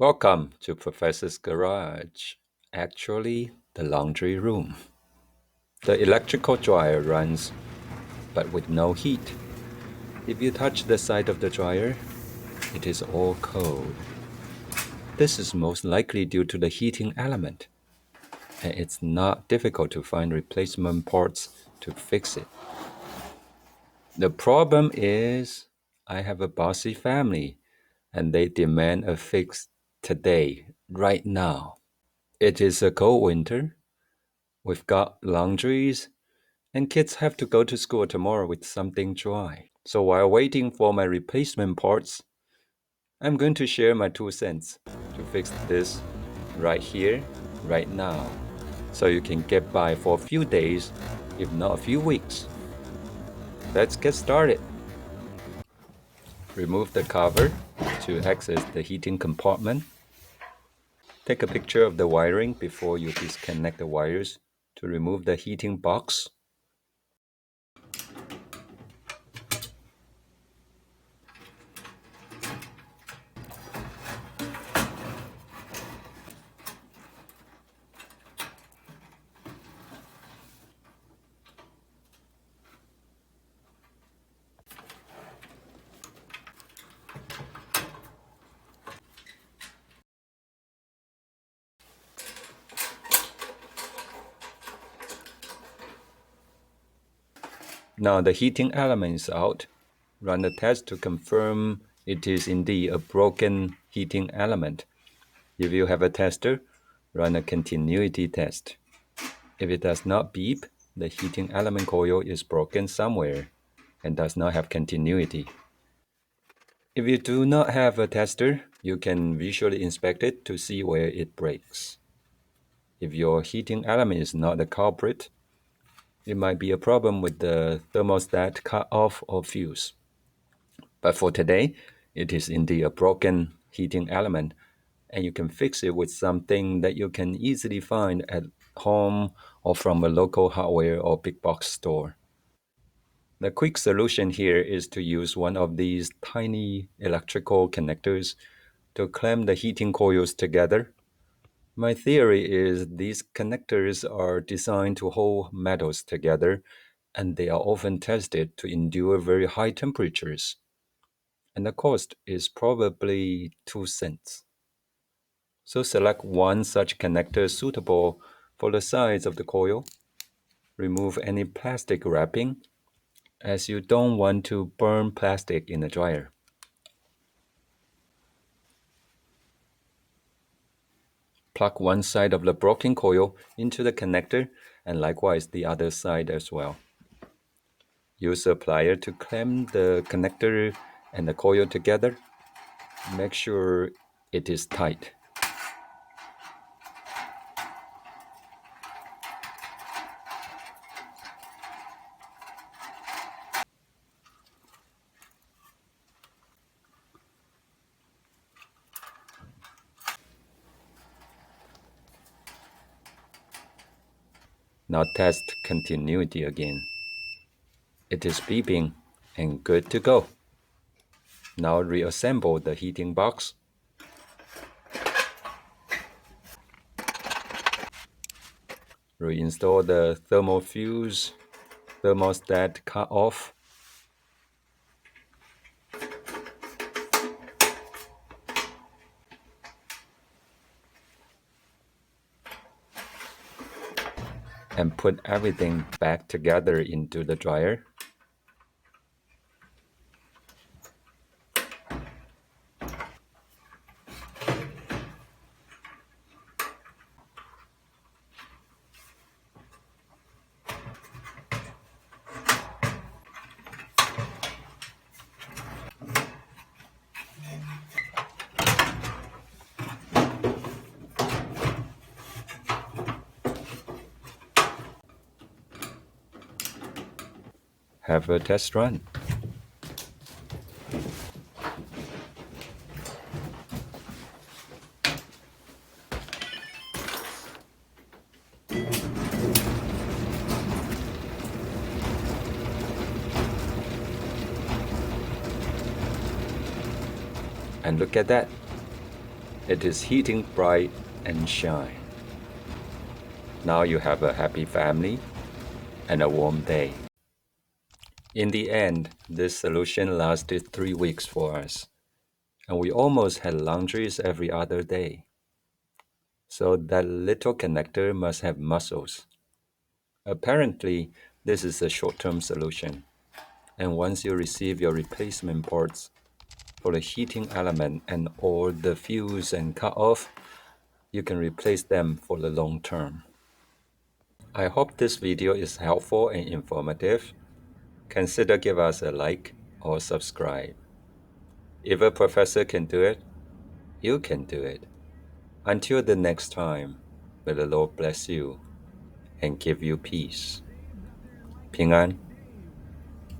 Welcome to Professor's Garage. Actually, the laundry room. The electrical dryer runs, but with no heat. If you touch the side of the dryer, it is all cold. This is most likely due to the heating element, and it's not difficult to find replacement parts to fix it. The problem is, I have a bossy family, and they demand a fix today, right now. It is a cold winter. We've got laundries, and kids have to go to school tomorrow with something dry. So while waiting for my replacement parts, I'm going to share my 2 cents to fix this right here, right now, so you can get by for a few days, if not a few weeks. Let's get started. Remove the cover to access the heating compartment. Take a picture of the wiring before you disconnect the wires to remove the heating box. Now the heating element is out. Run the test to confirm it is indeed a broken heating element. If you have a tester, run a continuity test. If it does not beep, the heating element coil is broken somewhere and does not have continuity. If you do not have a tester, you can visually inspect it to see where it breaks. If your heating element is not the culprit, it might be a problem with the thermostat cutoff or fuse. But for today, it is indeed a broken heating element, and you can fix it with something that you can easily find at home or from a local hardware or big box store. The quick solution here is to use one of these tiny electrical connectors to clamp the heating coils together. My theory is these connectors are designed to hold metals together, and they are often tested to endure very high temperatures. And the cost is probably 2 cents. So select one such connector suitable for the size of the coil. Remove any plastic wrapping, as you don't want to burn plastic in the dryer. Plug one side of the broken coil into the connector and likewise the other side as well. Use a plier to clamp the connector and the coil together. Make sure it is tight. Now test continuity again. It is beeping and good to go. Now reassemble the heating box. Reinstall the thermal fuse, thermostat cutoff. And put everything back together into the dryer. Have a test run. And look at that. It is heating bright and shine. Now you have a happy family and a warm day. In the end, this solution lasted 3 weeks for us, and we almost had laundries every other day. So that little connector must have muscles. Apparently, this is a short-term solution, and once you receive your replacement parts for the heating element and or the fuse and cutoff, you can replace them for the long term. I hope this video is helpful and informative. Consider give us a like or subscribe. If a professor can do it, you can do it. Until the next time, may the Lord bless you and give you peace. 平安。